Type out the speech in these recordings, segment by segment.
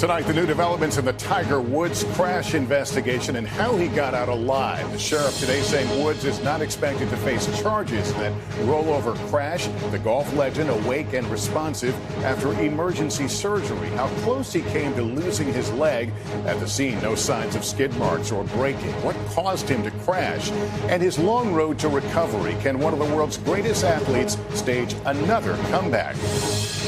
Tonight, the new developments in the Tiger Woods crash investigation and how he got out alive. The sheriff today saying Woods is not expected to face charges in that rollover crash. The golf legend awake and responsive after emergency surgery. How close he came to losing his leg. At the scene, no signs of skid marks or breaking. What caused him to crash? And his long road to recovery. Can one of the world's greatest athletes stage another comeback?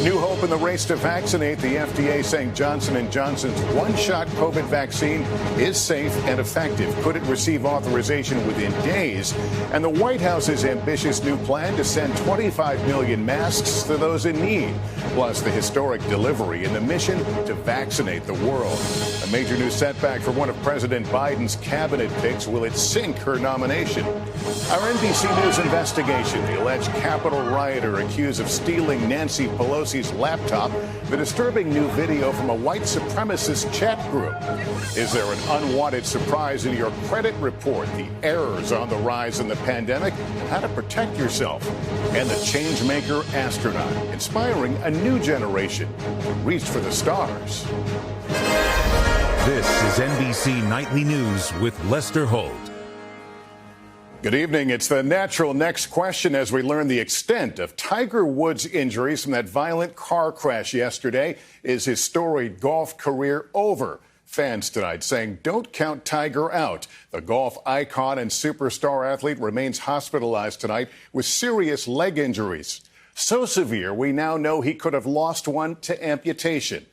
New hope in the race to vaccinate. The FDA saying Johnson & Johnson's one-shot COVID vaccine is safe and effective. Could it receive authorization within days? And the White House's ambitious new plan to send 25 million masks to those in need. Plus, the historic delivery in the mission to vaccinate the world. A major new setback for one of President Biden's cabinet picks. Will it sink her nomination? Our NBC News investigation. The alleged Capitol rioter accused of stealing Nancy Pelosi's laptop. The disturbing new video from a white supremacist chat group. Is there an unwanted surprise in your credit report? The errors on the rise in the pandemic and how to protect yourself. And the changemaker astronaut, inspiring a new generation to reach for the stars. This is NBC Nightly News with Lester Holt. Good evening. It's the natural next question as we learn the extent of Tiger Woods' injuries from that violent car crash yesterday. Is his storied golf career over? Fans tonight saying don't count Tiger out. The golf icon and superstar athlete remains hospitalized tonight with serious leg injuries. So severe, we now know he could have lost one to amputation.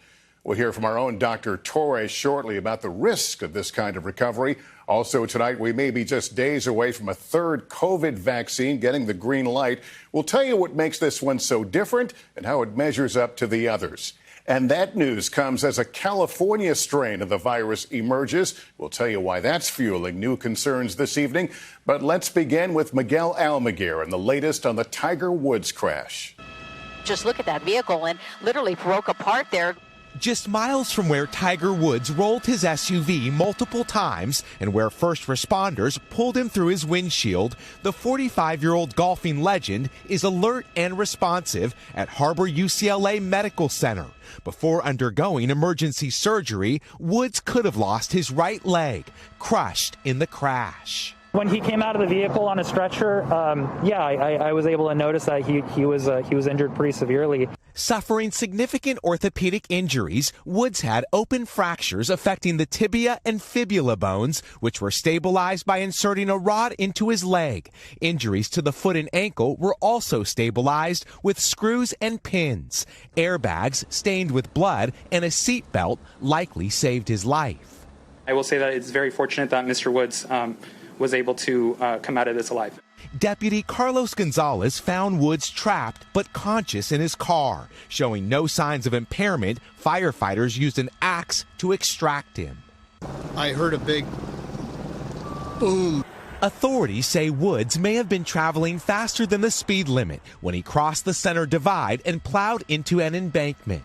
We'll hear from our own Dr. Torres shortly about the risk of this kind of recovery. Also tonight, we may be just days away from a third COVID vaccine getting the green light. We'll tell you what makes this one so different and how it measures up to the others. And that news comes as a California strain of the virus emerges. We'll tell you why that's fueling new concerns this evening. But let's begin with Miguel Almaguer and the latest on the Tiger Woods crash. Just look at that vehicle and literally broke apart there. Just miles from where Tiger Woods rolled his SUV multiple times and where first responders pulled him through his windshield, the 45-year-old golfing legend is alert and responsive at Harbor UCLA Medical Center. Before undergoing emergency surgery, Woods could have lost his right leg, crushed in the crash. When he came out of the vehicle on a stretcher, I was able to notice that he was injured pretty severely. Suffering significant orthopedic injuries, Woods had open fractures affecting the tibia and fibula bones, which were stabilized by inserting a rod into his leg. Injuries to the foot and ankle were also stabilized with screws and pins. Airbags stained with blood and a seat belt likely saved his life. I will say that it's very fortunate that Mr. Woods was able to come out of this alive. Deputy Carlos Gonzalez found Woods trapped but conscious in his car. Showing no signs of impairment, firefighters used an axe to extract him. I heard a big boom. Authorities say Woods may have been traveling faster than the speed limit when he crossed the center divide and plowed into an embankment.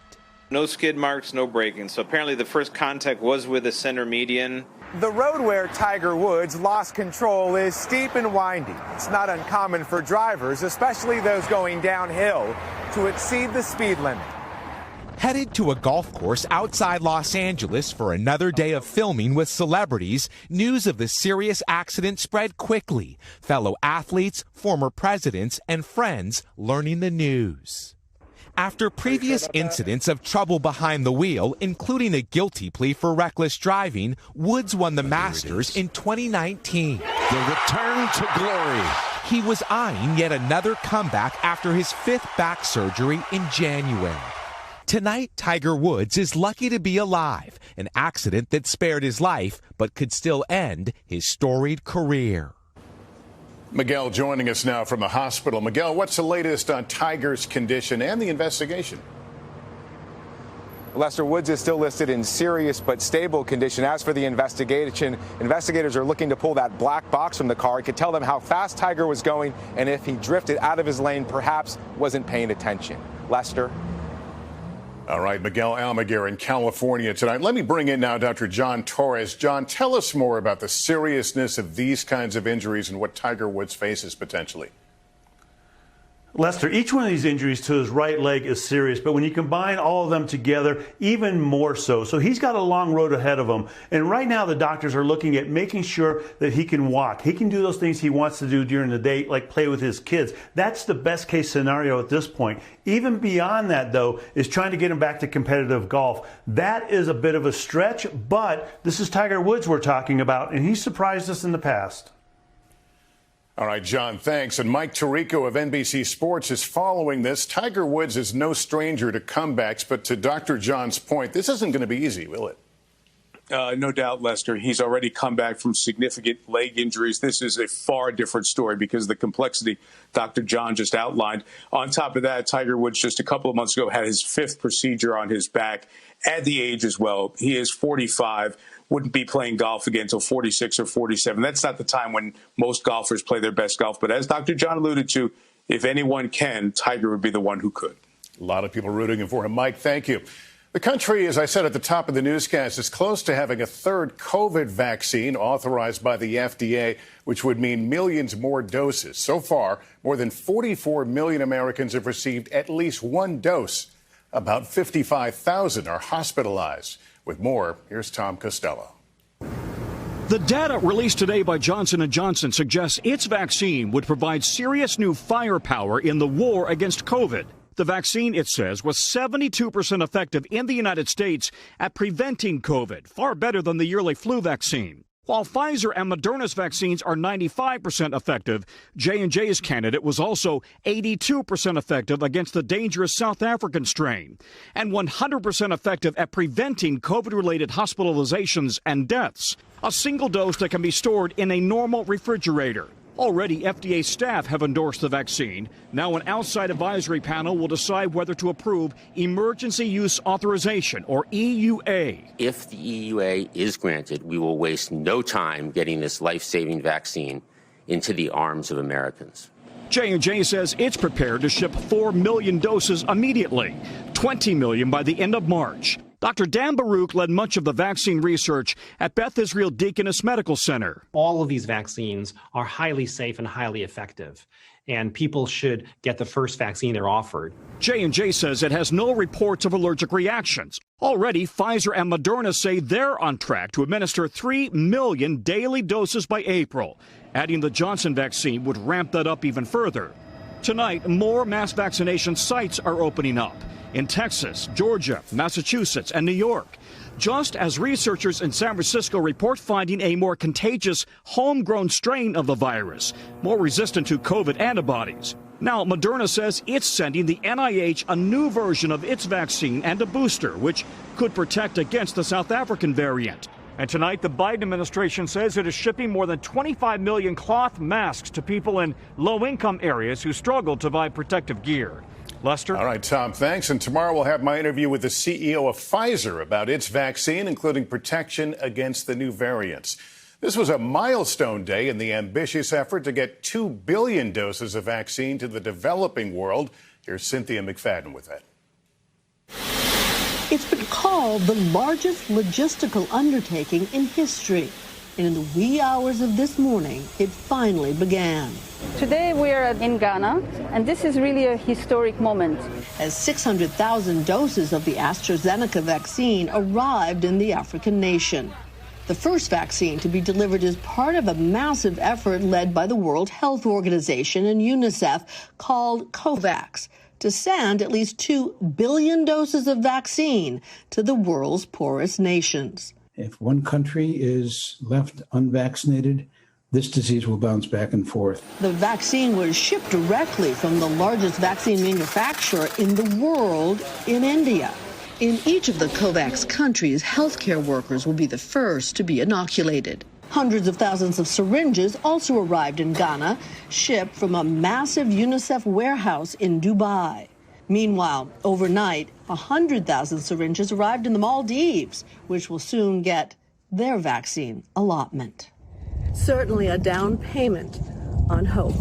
No skid marks, no braking. So apparently the first contact was with the center median. The road where Tiger Woods lost control is steep and windy. It's not uncommon for drivers, especially those going downhill, to exceed the speed limit. Headed to a golf course outside Los Angeles for another day of filming with celebrities, news of the serious accident spread quickly. Fellow athletes, former presidents, and friends learning the news. After previous incidents of trouble behind the wheel, including a guilty plea for reckless driving, Woods won the Masters in 2019. The return to glory. He was eyeing yet another comeback after his fifth back surgery in January. Tonight, Tiger Woods is lucky to be alive, an accident that spared his life but could still end his storied career. Miguel joining us now from the hospital. Miguel, what's the latest on Tiger's condition and the investigation? Lester, Woods is still listed in serious but stable condition. As for the investigation, investigators are looking to pull that black box from the car. It could tell them how fast Tiger was going and if he drifted out of his lane, perhaps wasn't paying attention. Lester? All right, Miguel Almaguer in California tonight. Let me bring in now Dr. John Torres. John, tell us more about the seriousness of these kinds of injuries and what Tiger Woods faces potentially. Lester, each one of these injuries to his right leg is serious, but when you combine all of them together, even more so. So he's got a long road ahead of him. And right now, the doctors are looking at making sure that he can walk. He can do those things he wants to do during the day, like play with his kids. That's the best case scenario at this point. Even beyond that, though, is trying to get him back to competitive golf. That is a bit of a stretch, but this is Tiger Woods we're talking about, and he's surprised us in the past. All right, John, thanks. And Mike Tirico of NBC Sports is following this. Tiger Woods is no stranger to comebacks, but to Dr. John's point, this isn't going to be easy, will it? No doubt, Lester. He's already come back from significant leg injuries. This is a far different story because of the complexity Dr. John just outlined. On top of that, Tiger Woods just a couple of months ago had his 5th procedure on his back. Add the age as well. He is 45. Wouldn't be playing golf again until 46 or 47. That's not the time when most golfers play their best golf. But as Dr. John alluded to, if anyone can, Tiger would be the one who could. A lot of people rooting for him. Mike, thank you. The country, as I said at the top of the newscast, is close to having a 3rd COVID vaccine authorized by the FDA, which would mean millions more doses. So far, more than 44 million Americans have received at least 1 dose. About 55,000 are hospitalized. With more, here's Tom Costello. The data released today by Johnson & Johnson suggests its vaccine would provide serious new firepower in the war against COVID. The vaccine, it says, was 72% effective in the United States at preventing COVID, far better than the yearly flu vaccine. While Pfizer and Moderna's vaccines are 95% effective, J&J's candidate was also 82% effective against the dangerous South African strain and 100% effective at preventing COVID-related hospitalizations and deaths. A single dose that can be stored in a normal refrigerator. Already, FDA staff have endorsed the vaccine. Now an outside advisory panel will decide whether to approve Emergency Use Authorization, or EUA. If the EUA is granted, we will waste no time getting this life-saving vaccine into the arms of Americans. J&J says it's prepared to ship 4 million doses immediately, 20 million by the end of March. Dr. Dan Baruch led much of the vaccine research at Beth Israel Deaconess Medical Center. All of these vaccines are highly safe and highly effective, and people should get the first vaccine they're offered. J&J says it has no reports of allergic reactions. Already, Pfizer and Moderna say they're on track to administer 3 million daily doses by April. Adding the Johnson vaccine would ramp that up even further. Tonight, more mass vaccination sites are opening up in Texas, Georgia, Massachusetts, and New York, just as researchers in San Francisco report finding a more contagious homegrown strain of the virus, more resistant to COVID antibodies. Now, Moderna says it's sending the NIH a new version of its vaccine and a booster, which could protect against the South African variant. And tonight, the Biden administration says it is shipping more than 25 million cloth masks to people in low-income areas who struggle to buy protective gear. Lester? All right, Tom, thanks. And tomorrow we'll have my interview with the CEO of Pfizer about its vaccine, including protection against the new variants. This was a milestone day in the ambitious effort to get 2 billion doses of vaccine to the developing world. Here's Cynthia McFadden with that. It's been called the largest logistical undertaking in history. And in the wee hours of this morning, it finally began. Today we are in Ghana, and this is really a historic moment. As 600,000 doses of the AstraZeneca vaccine arrived in the African nation. The first vaccine to be delivered is part of a massive effort led by the World Health Organization and UNICEF called Covax to send at least 2 billion doses of vaccine to the world's poorest nations. If one country is left unvaccinated, this disease will bounce back and forth. The vaccine was shipped directly from the largest vaccine manufacturer in the world in India. In each of the COVAX countries, healthcare workers will be the first to be inoculated. Hundreds of thousands of syringes also arrived in Ghana, shipped from a massive UNICEF warehouse in Dubai. Meanwhile, overnight, 100,000 syringes arrived in the Maldives, which will soon get their vaccine allotment. Certainly a down payment on hope.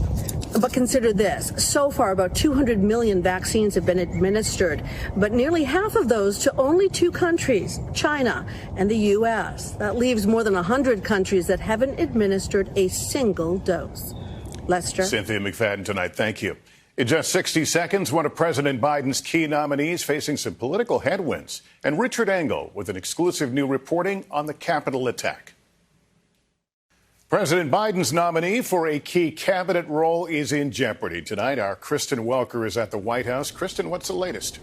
But consider this. So far, about 200 million vaccines have been administered, but nearly half of those to only 2 countries, China and the U.S. That leaves more than 100 countries that haven't administered a single dose. Lester? Cynthia McFadden tonight. Thank you. In just 60 seconds, one of President Biden's key nominees facing some political headwinds. And Richard Engel with an exclusive new reporting on the Capitol attack. President Biden's nominee for a key cabinet role is in jeopardy. Tonight, our Kristen Welker is at the White House. Kristen, what's the latest?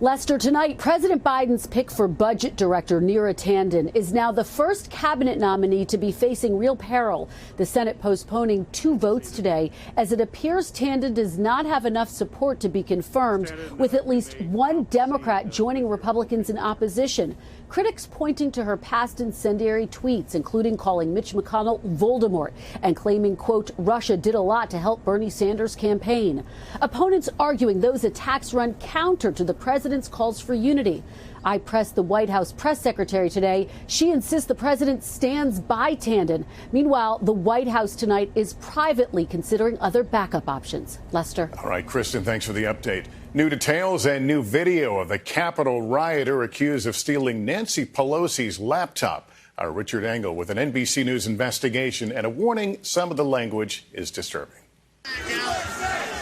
Lester, tonight, President Biden's pick for budget director, Neera Tanden, is now the first cabinet nominee to be facing real peril. The Senate postponing 2 votes today as it appears Tanden does not have enough support to be confirmed, with at least one Democrat joining Republicans in opposition. Critics pointing to her past incendiary tweets, including calling Mitch McConnell Voldemort and claiming, quote, Russia did a lot to help Bernie Sanders' campaign. Opponents arguing those attacks run counter to the president's calls for unity. I pressed the White House press secretary today. She insists the president stands by Tanden. Meanwhile, the White House tonight is privately considering other backup options. Lester. All right, Kristen, thanks for the update. New details and new video of the Capitol rioter accused of stealing Nancy Pelosi's laptop. Our Richard Engel with an NBC News investigation and a warning some of the language is disturbing.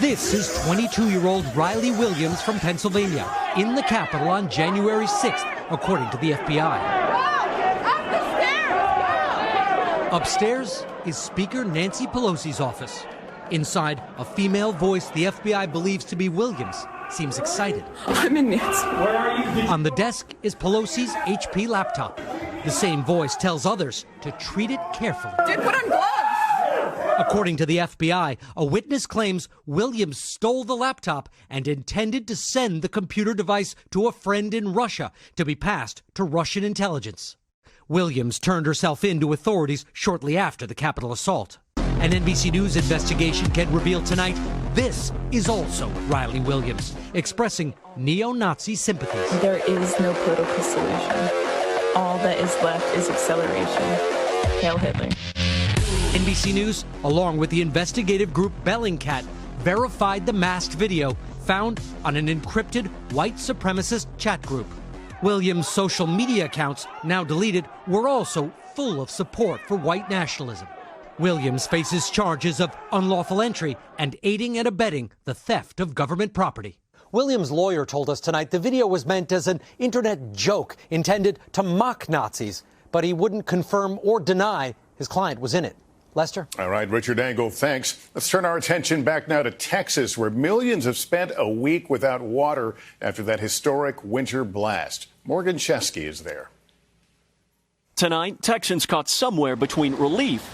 This is 22-year-old Riley Williams from Pennsylvania in the Capitol on January 6th, according to the FBI. Upstairs is Speaker Nancy Pelosi's office. Inside, a female voice the FBI believes to be Williams seems excited. I'm in Nancy. Where are you? On the desk is Pelosi's HP laptop. The same voice tells others to treat it carefully. Did put on gloves. According to the FBI, a witness claims Williams stole the laptop and intended to send the computer device to a friend in Russia to be passed to Russian intelligence. Williams turned herself in to authorities shortly after the Capitol assault. An NBC News investigation can reveal tonight this is also Riley Williams, expressing neo-Nazi sympathies. There is no political solution. All that is left is acceleration. Hail Hitler. NBC News, along with the investigative group Bellingcat, verified the masked video found on an encrypted white supremacist chat group. Williams' social media accounts, now deleted, were also full of support for white nationalism. Williams faces charges of unlawful entry and aiding and abetting the theft of government property. Williams' lawyer told us tonight the video was meant as an internet joke intended to mock Nazis, but he wouldn't confirm or deny his client was in it. Lester? All right, Richard Engel, thanks. Let's turn our attention back now to Texas, where millions have spent a week without water after that historic winter blast. Morgan Chesky is there. Tonight, Texans caught somewhere between relief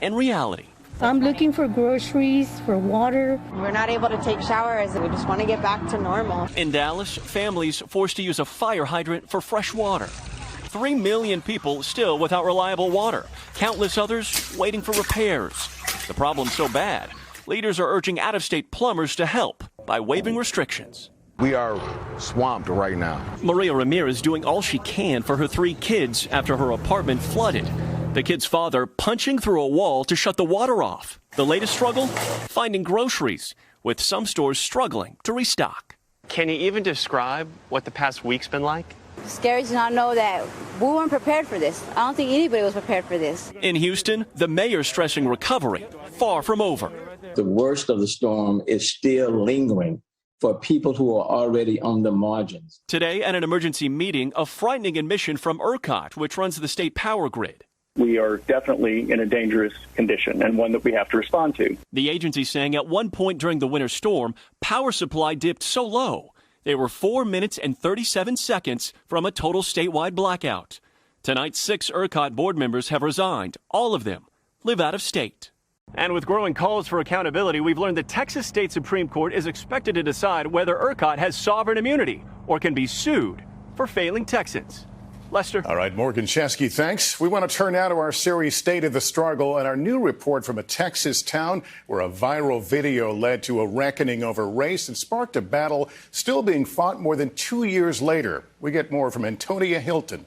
and reality. I'm looking for groceries, for water. We're not able to take showers. We just want to get back to normal. In Dallas, families forced to use a fire hydrant for fresh water. 3 million people still without reliable water. Countless others waiting for repairs. The problem's so bad, leaders are urging out-of-state plumbers to help by waiving restrictions. We are swamped right now. Maria Ramirez doing all she can for her 3 kids after her apartment flooded. The kid's father punching through a wall to shut the water off. The latest struggle? Finding groceries, with some stores struggling to restock. Can you even describe what the past week's been like? Scary to not know that we weren't prepared for this. I don't think anybody was prepared for this. In Houston, the mayor stressing recovery far from over. The worst of the storm is still lingering for people who are already on the margins. Today, at an emergency meeting, a frightening admission from ERCOT, which runs the state power grid. We are definitely in a dangerous condition and one that we have to respond to. The agency saying at one point during the winter storm, power supply dipped so low, they were 4 minutes and 37 seconds from a total statewide blackout. Tonight, 6 ERCOT board members have resigned. All of them live out of state. And with growing calls for accountability, we've learned the Texas State Supreme Court is expected to decide whether ERCOT has sovereign immunity or can be sued for failing Texans. Lester. All right, Morgan Chesky, thanks. We want to turn now to our series State of the Struggle and our new report from a Texas town where a viral video led to a reckoning over race and sparked a battle still being fought more than 2 years later. We get more from Antonia Hilton.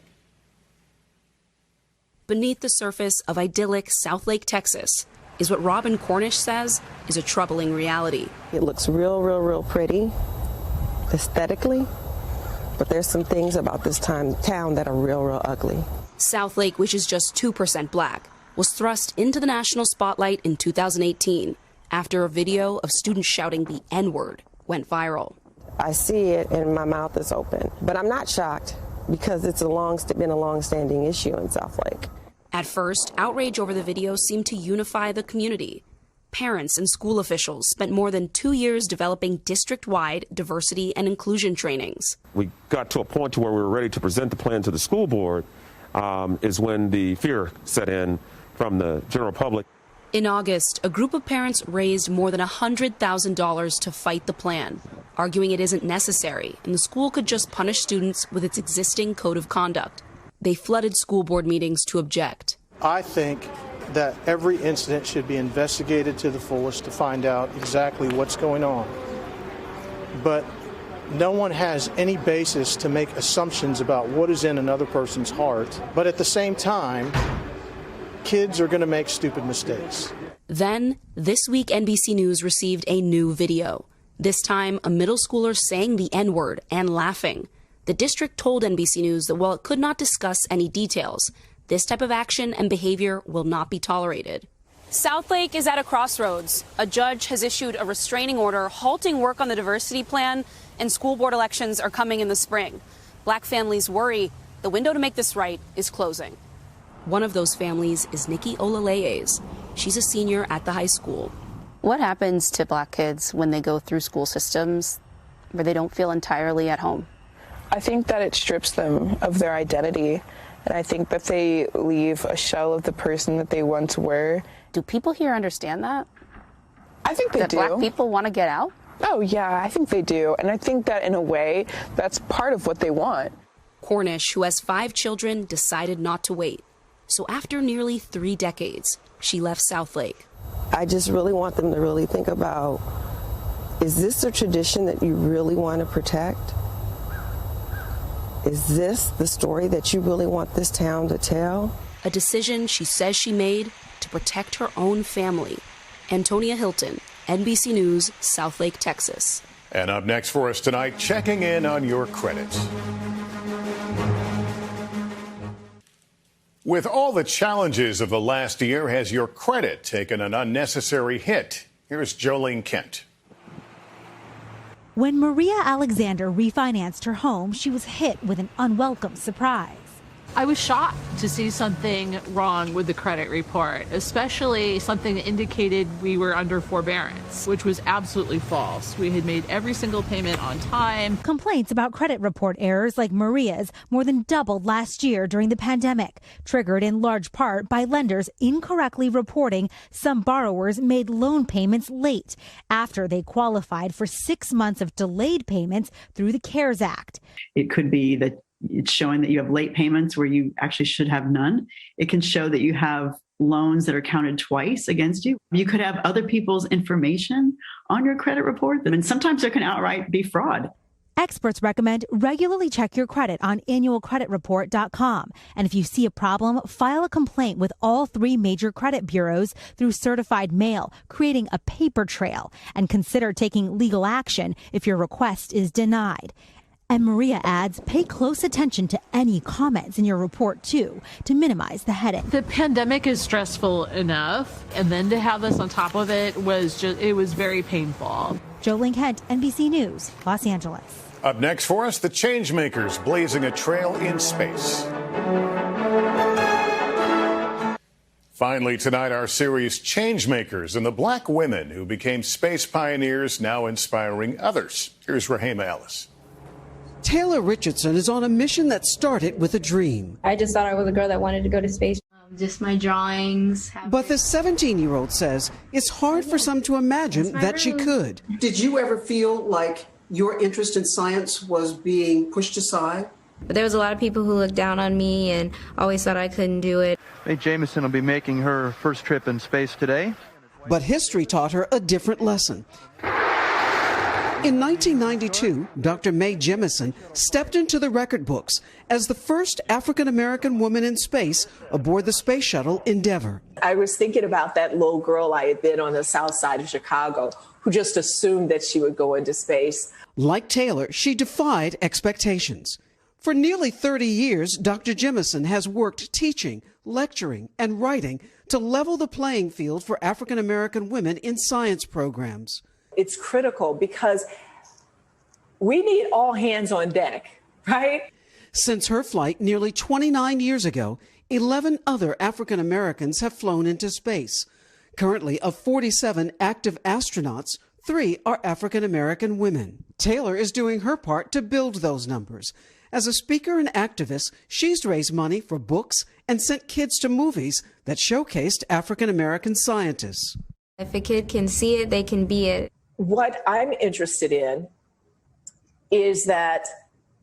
Beneath the surface of idyllic Southlake, Texas, is what Robin Cornish says is a troubling reality. It looks real pretty, aesthetically. But there's some things about this town that are real ugly. Southlake, which is just 2% black, was thrust into the national spotlight in 2018 after a video of students shouting the N-word went viral. I see it and my mouth is open, but I'm not shocked because it's been a long-standing issue in Southlake. At first, outrage over the video seemed to unify the community. Parents and school officials spent more than 2 years developing district-wide diversity and inclusion trainings. We got to a point to where we were ready to present the plan to the school board, is when the fear set in from the general public. In August, a group of parents raised more than $100,000 to fight the plan, arguing it isn't necessary and the school could just punish students with its existing code of conduct. They flooded school board meetings to object. I think that every incident should be investigated to the fullest to find out exactly what's going on. But no one has any basis to make assumptions about what is in another person's heart. But at the same time, kids are going to make stupid mistakes. Then, this week, NBC News received a new video. This time, a middle schooler saying the N-word and laughing. The district told NBC News that while it could not discuss any details, this type of action and behavior will not be tolerated. Southlake is at a crossroads. A judge has issued a restraining order halting work on the diversity plan, and school board elections are coming in the spring. Black families worry the window to make this right is closing. One of those families is Nikki Olaleye's. She's a senior at the high school. What happens to black kids when they go through school systems where they don't feel entirely at home? I think that it strips them of their identity, and I think that they leave a shell of the person that they once were. Do people here understand that? I think they do. That black people want to get out? Oh, yeah, I think they do. And I think that in a way, that's part of what they want. Cornish, who has 5 children, decided not to wait. So after nearly 3 decades, she left Southlake. I just really want them to really think about, is this a tradition that you really want to protect? Is this the story that you really want this town to tell? A decision she says she made to protect her own family. Antonia Hilton, NBC News, Southlake, Texas. And up next for us tonight, checking in on your credits. With all the challenges of the last year, has your credit taken an unnecessary hit? Here's Jolene Kent. When Maria Alexander refinanced her home, she was hit with an unwelcome surprise. I was shocked to see something wrong with the credit report, especially something that indicated we were under forbearance, which was absolutely false. We had made every single payment on time. Complaints about credit report errors like Maria's more than doubled last year during the pandemic, triggered in large part by lenders incorrectly reporting some borrowers made loan payments late after they qualified for 6 months of delayed payments through the CARES Act. It could be that it's showing that you have late payments where you actually should have none. It can show that you have loans that are counted twice against you. You could have other people's information on your credit report, and sometimes there can outright be fraud. Experts recommend regularly check your credit on annualcreditreport.com. And if you see a problem, file a complaint with all 3 major credit bureaus through certified mail, creating a paper trail, and consider taking legal action if your request is denied. And Maria adds, pay close attention to any comments in your report, too, to minimize the headache. The pandemic is stressful enough, and then to have this on top of it was very painful. Jolene Kent, NBC News, Los Angeles. Up next for us, the Changemakers blazing a trail in space. Finally tonight, our series Changemakers and the black women who became space pioneers now inspiring others. Here's Rahema Ellis. Taylor Richardson is on a mission that started with a dream. I just thought I was a girl that wanted to go to space. Just my drawings. But the 17-year-old says it's hard for some to imagine that she could. Did you ever feel like your interest in science was being pushed aside? But there was a lot of people who looked down on me and always thought I couldn't do it. Mae Jemison will be making her first trip in space today. But history taught her a different lesson. In 1992, Dr. Mae Jemison stepped into the record books as the first African-American woman in space aboard the space shuttle Endeavour. I was thinking about that little girl I had been on the south side of Chicago who just assumed that she would go into space. Like Taylor, she defied expectations. For nearly 30 years, Dr. Jemison has worked teaching, lecturing, and writing to level the playing field for African American women in science programs. It's critical because we need all hands on deck, right? Since her flight nearly 29 years ago, 11 other African Americans have flown into space. Currently, of 47 active astronauts, 3 are African American women. Taylor is doing her part to build those numbers. As a speaker and activist, she's raised money for books and sent kids to movies that showcased African American scientists. If a kid can see it, they can be it. What I'm interested in is that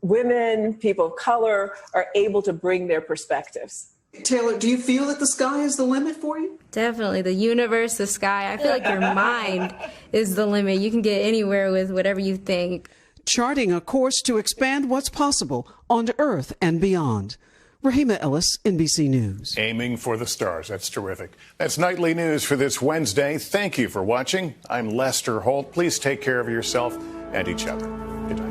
women, people of color, are able to bring their perspectives. Taylor, do you feel that the sky is the limit for you? Definitely. The universe, the sky. I feel like your mind is the limit. You can get anywhere with whatever you think. Charting a course to expand what's possible on Earth and beyond. Rahima Ellis, NBC News. Aiming for the stars. That's terrific. That's Nightly News for this Wednesday. Thank you for watching. I'm Lester Holt. Please take care of yourself and each other. Good night.